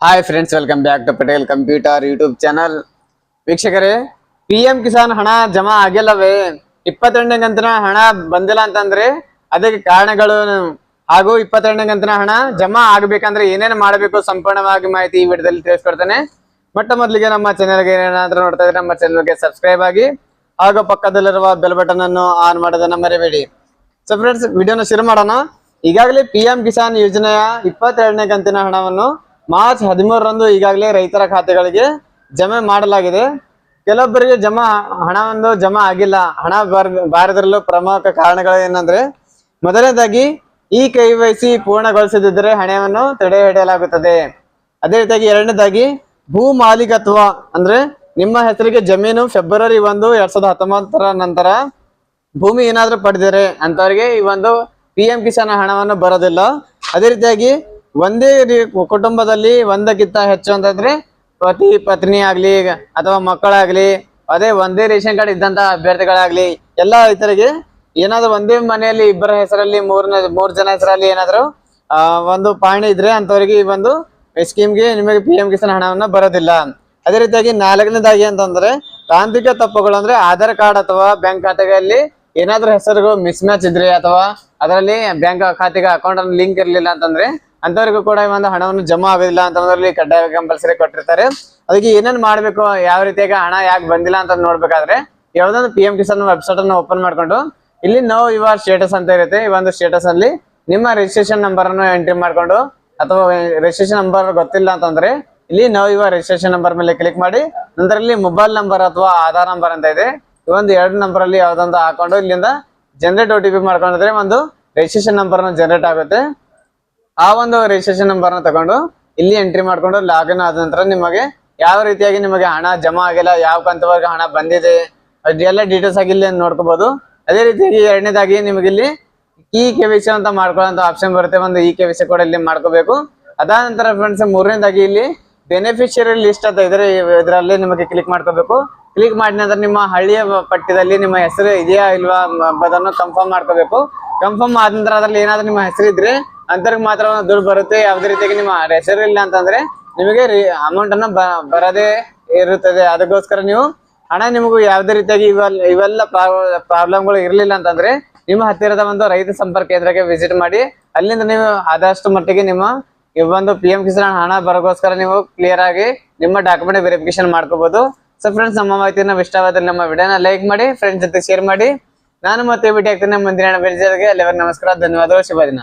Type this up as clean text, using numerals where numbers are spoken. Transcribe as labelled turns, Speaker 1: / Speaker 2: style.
Speaker 1: Hi friends, welcome back to Patel computer YouTube channel. ವೀಕ್ಷಕರೇ, PM Kisan ಹಣ ಜಮಾ ಆಗಿಲ್ಲವೇ? 22ನೇ ಕಂತಿನ ಹಣ ಬಂದಿಲ್ಲ ಅಂತಂದ್ರೆ ಅದಕ್ಕೆ ಕಾರಣಗಳು ಹಾಗೂ 22ನೇ ಕಂತಿನ ಹಣ ಜಮಾ ಆಗ್ಬೇಕಂದ್ರೆ ಏನೇನು ಮಾಡಬೇಕು ಸಂಪೂರ್ಣವಾಗಿ ಮಾಹಿತಿ ಈ ವಿಡಿಯೋದಲ್ಲಿ ತಿಳಿಸ್ಕೊಡ್ತೇನೆ. ಮೊಟ್ಟ ಮೊದಲಿಗೆ ನಮ್ಮ ಚಾನೆಲ್ಗೆ ಏನಾದ್ರೂ ನೋಡ್ತಾ ಇದ್ರೆ ನಮ್ಮ ಚಾನೆಲ್ಗೆ ಸಬ್ಸ್ಕ್ರೈಬ್ ಆಗಿ ಹಾಗೂ ಪಕ್ಕದಲ್ಲಿರುವ ಬೆಲ್ ಬಟನ್ ಅನ್ನು ಆನ್ ಮಾಡೋದನ್ನ ಮರಿಬೇಡಿ. ಸೊ ಫ್ರೆಂಡ್ಸ್, ವಿಡಿಯೋನ ಶುರು ಮಾಡೋಣ. ಈಗಾಗಲೇ PM ಕಿಸಾನ್ ಯೋಜನೆಯ 22ನೇ ಕಂತಿನ ಹಣವನ್ನು ಮಾರ್ಚ್ 13ರಂದು ಈಗಾಗಲೇ ರೈತರ ಖಾತೆಗಳಿಗೆ ಜಮೆ ಮಾಡಲಾಗಿದೆ. ಕೆಲವೊಬ್ಬರಿಗೆ ಹಣವೊಂದು ಜಮಾ ಆಗಿಲ್ಲ. ಹಣ ಬಾರದಿರಲು ಪ್ರಮುಖ ಕಾರಣಗಳು ಏನಂದ್ರೆ, ಮೊದಲನೇದಾಗಿ KYC ಪೂರ್ಣಗೊಳಿಸದಿದ್ದರೆ ಹಣವನ್ನು ತಡೆ ಹಿಡಿಯಲಾಗುತ್ತದೆ. ಅದೇ ರೀತಿಯಾಗಿ ಎರಡನೇದಾಗಿ ಭೂ ಮಾಲೀಕತ್ವ ಅಂದ್ರೆ ನಿಮ್ಮ ಹೆಸರಿಗೆ ಜಮೀನು ಫೆಬ್ರವರಿ 1, 2019 ನಂತರ ಭೂಮಿ ಏನಾದ್ರೂ ಪಡೆದಿರೆ ಅಂತವರಿಗೆ ಈ ಒಂದು PM ಕಿಸಾನ್ ಹಣವನ್ನು ಬರೋದಿಲ್ಲ. ಅದೇ ರೀತಿಯಾಗಿ ಒಂದೇ ಕುಟುಂಬದಲ್ಲಿ ಒಂದಕ್ಕಿಂತ ಹೆಚ್ಚು ಅಂತಂದ್ರೆ ಪತಿ ಪತ್ನಿ ಆಗ್ಲಿ ಅಥವಾ ಮಕ್ಕಳಾಗ್ಲಿ, ಅದೇ ಒಂದೇ ರೇಷನ್ ಕಾರ್ಡ್ ಇದ್ದಂತ ಅಭ್ಯರ್ಥಿಗಳಾಗ್ಲಿ, ಎಲ್ಲಾ ರೈತರಿಗೆ ಏನಾದ್ರು ಒಂದೇ ಮನೆಯಲ್ಲಿ ಇಬ್ಬರ ಹೆಸರಲ್ಲಿ ಮೂರ್ ಜನ ಹೆಸರಲ್ಲಿ ಏನಾದ್ರು ಒಂದು ಪಾಣಿ ಇದ್ರೆ ಅಂತವರಿಗೆ ಈ ಒಂದು ಸ್ಕೀಮ್ಗೆ ನಿಮಗೆ PM ಕಿಸಾನ್ ಹಣವನ್ನ ಬರೋದಿಲ್ಲ. ಅದೇ ರೀತಿಯಾಗಿ ನಾಲ್ಕನೇದಾಗಿ ಅಂತಂದ್ರೆ ತಾಂತ್ರಿಕ ತಪ್ಪುಗಳು ಅಂದ್ರೆ ಆಧಾರ್ ಕಾರ್ಡ್ ಅಥವಾ ಬ್ಯಾಂಕ್ ಖಾತೆಗಳಲ್ಲಿ ಏನಾದ್ರೂ ಹೆಸರುಗಳು ಮಿಸ್ ಮ್ಯಾಚ್ ಇದ್ರೆ ಅಥವಾ ಅದರಲ್ಲಿ ಬ್ಯಾಂಕ್ ಖಾತೆಗೆ ಅಕೌಂಟ್ ಅನ್ನು ಲಿಂಕ್ ಇರಲಿಲ್ಲ ಅಂತಂದ್ರೆ ಅಂತವರಿಗೂ ಕೂಡ ಈ ಒಂದು ಹಣವನ್ನು ಜಮಾ ಆಗೋದಿಲ್ಲ ಅಂತಂದ್ರಲ್ಲಿ ಕಡ್ಡಾಯ ಕಂಪಲ್ಸರಿ ಕೊಟ್ಟಿರ್ತಾರೆ. ಅದಕ್ಕೆ ಏನೇನ್ ಮಾಡ್ಬೇಕು, ಯಾವ ರೀತಿಯಾಗಿ ಹಣ ಯಾಕೆ ಬಂದಿಲ್ಲ ಅಂತ ನೋಡ್ಬೇಕಾದ್ರೆ ಯಾವ್ದೊಂದು PM ಕಿಸಾನ್ ವೆಬ್ಸೈಟ್ ಅನ್ನು ಓಪನ್ ಮಾಡ್ಕೊಂಡು ಇಲ್ಲಿ ನೋ ಯುವರ್ ಸ್ಟೇಟಸ್ ಅಂತ ಇರುತ್ತೆ. ಈ ಒಂದು ಸ್ಟೇಟಸ್ ಅಲ್ಲಿ ನಿಮ್ಮ ರಿಜಿಸ್ಟ್ರೇಷನ್ ನಂಬರ್ ಅನ್ನು ಎಂಟ್ರಿ ಮಾಡ್ಕೊಂಡು, ಅಥವಾ ರಿಜಿಸ್ಟ್ರೇಷನ್ ನಂಬರ್ ಗೊತ್ತಿಲ್ಲ ಅಂತಂದ್ರೆ ಇಲ್ಲಿ ನೋ ಯುವರ್ ರಿಜಿಸ್ಟ್ರೇಷನ್ ನಂಬರ್ ಮೇಲೆ ಕ್ಲಿಕ್ ಮಾಡಿ ನಂತರ ಇಲ್ಲಿ ಮೊಬೈಲ್ ನಂಬರ್ ಅಥವಾ ಆಧಾರ್ ನಂಬರ್ ಅಂತ ಇದೆ. ಈ ಒಂದು 2 ನಂಬರ್ ಅಲ್ಲಿ ಯಾವ್ದೊಂದು ಹಾಕೊಂಡು ಇಲ್ಲಿಂದ ಜನರೇಟ್ OTP ಮಾಡ್ಕೊಂಡಿದ್ರೆ ಒಂದು ರಿಜಿಸ್ಟ್ರೇಷನ್ ನಂಬರ್ ಜನರೇಟ್ ಆಗುತ್ತೆ. ಆ ಒಂದು ರಿಜಿಸ್ಟ್ರೇಷನ್ ನಂಬರ್ ನ ತಗೊಂಡು ಇಲ್ಲಿ ಎಂಟ್ರಿ ಮಾಡ್ಕೊಂಡು ಲಾಗಿನ್ ಆದ ನಂತರ ನಿಮಗೆ ಯಾವ ರೀತಿಯಾಗಿ ನಿಮಗೆ ಹಣ ಜಮಾ ಆಗಿಲ್ಲ, ಯಾವ ಕಂತವರೆಗೆ ಹಣ ಬಂದಿದೆ, ಅದೆಲ್ಲ ಡೀಟೇಲ್ಸ್ ಆಗಿ ಇಲ್ಲಿ ನೋಡ್ಕೋಬಹುದು. ಅದೇ ರೀತಿಯಾಗಿ ಎರಡನೇದಾಗಿ ನಿಮಗೆ ಇಲ್ಲಿ KYC ಅಂತ ಮಾಡ್ಕೊಳ್ಳೋ ಆಪ್ಷನ್ ಬರುತ್ತೆ. ಒಂದು KYC ಕೂಡ ಇಲ್ಲಿ ಮಾಡ್ಕೋಬೇಕು. ಅದಾದ ನಂತರ ಫ್ರೆಂಡ್ಸ್, ಮೂರನೇದಾಗಿ ಇಲ್ಲಿ ಬೆನಿಫಿಷಿಯರಿ ಲಿಸ್ಟ್ ಅಂತ ಇದ್ರೆ ಇದರಲ್ಲಿ ನಿಮಗೆ ಕ್ಲಿಕ್ ಮಾಡ್ಕೋಬೇಕು. ಕ್ಲಿಕ್ ಮಾಡಿದ ನಂತರ ನಿಮ್ಮ ಹಳ್ಳಿಯ ಪಠ್ಯದಲ್ಲಿ ನಿಮ್ಮ ಹೆಸರು ಇದೆಯಾ ಇಲ್ವಾ ಅದನ್ನು ಕನ್ಫರ್ಮ್ ಮಾಡ್ಕೋಬೇಕು. ಕನ್ಫರ್ಮ್ ಆದ ನಂತರ ಅದ್ರಲ್ಲಿ ಏನಾದ್ರೂ ನಿಮ್ಮ ಹೆಸರು ಇದ್ರೆ ಅಂತರ್ಗೆ ಮಾತ್ರ ದುಡ್ಡು ಬರುತ್ತೆ. ಯಾವ್ದೇ ರೀತಿಯಾಗಿ ನಿಮ್ಮ ಹೆಸರು ಇಲ್ಲ ಅಂತಂದ್ರೆ ನಿಮಗೆ ಅಮೌಂಟ್ ಅನ್ನ ಬರದೇ ಇರುತ್ತದೆ. ಅದಕ್ಕೋಸ್ಕರ ನೀವು ಹಣ ನಿಮಗೂ ಯಾವ್ದೇ ರೀತಿಯಾಗಿ ಇವೆಲ್ಲ ಪ್ರಾಬ್ಲಮ್ಗಳು ಇರ್ಲಿಲ್ಲ ಅಂತಂದ್ರೆ ನಿಮ್ಮ ಹತ್ತಿರದ ಒಂದು ರೈತ ಸಂಪರ್ಕ ಕೇಂದ್ರಕ್ಕೆ ವಿಸಿಟ್ ಮಾಡಿ ಅಲ್ಲಿಂದ ನೀವು ಆದಷ್ಟು ಮಟ್ಟಿಗೆ ನಿಮ್ಮ ಈ ಒಂದು PM ಕಿಸಾನ್ ಹಣ ಬರೋಗೋಸ್ಕರ ನೀವು ಕ್ಲಿಯರ್ ಆಗಿ ನಿಮ್ಮ ಡಾಕ್ಯುಮೆಂಟ್ ವೆರಿಫಿಕೇಶನ್ ಮಾಡ್ಕೋಬಹುದು. ಸೊ ಫ್ರೆಂಡ್ಸ್, ನಮ್ಮ ಮಾಹಿತಿನ ಇಷ್ಟವಾದಲ್ಲಿ ನಮ್ಮ ವಿಡಿಯೋನ ಲೈಕ್ ಮಾಡಿ, ಫ್ರೆಂಡ್ಸ್ ಜೊತೆ ಶೇರ್ ಮಾಡಿ. ನಾನು ಮತ್ತೆ ಭೇಟಿ ಆಗ್ತೇನೆ ಮುಂದಿನ ವಿಡಿಯೋಗೆ. ಅಲ್ಲಿವರೆಗೆ ನಮಸ್ಕಾರ, ಧನ್ಯವಾದಗಳು, ಶುಭ ದಿನ.